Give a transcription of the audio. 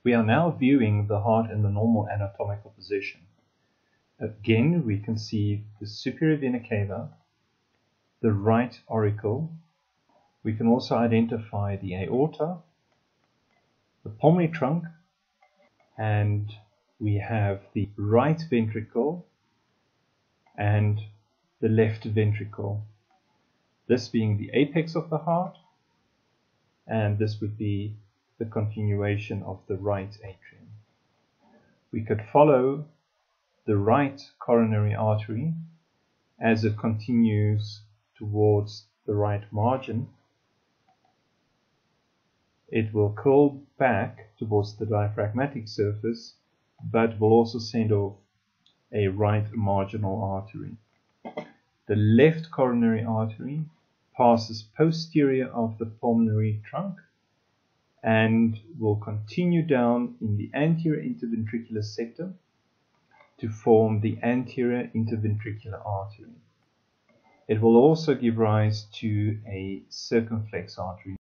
We are now viewing the heart in the normal anatomical position. Again, we can see the superior vena cava, the right auricle. We can also identify the aorta, the pulmonary trunk, and we have the right ventricle and the left ventricle. This being the apex of the heart, and this would be the continuation of the right atrium. We could follow the right coronary artery as it continues towards the right margin. It will curl back towards the diaphragmatic surface, but will also send off a right marginal artery. The left coronary artery passes posterior of the pulmonary trunk and will continue down in the anterior interventricular septum to form the anterior interventricular artery. It will also give rise to a circumflex artery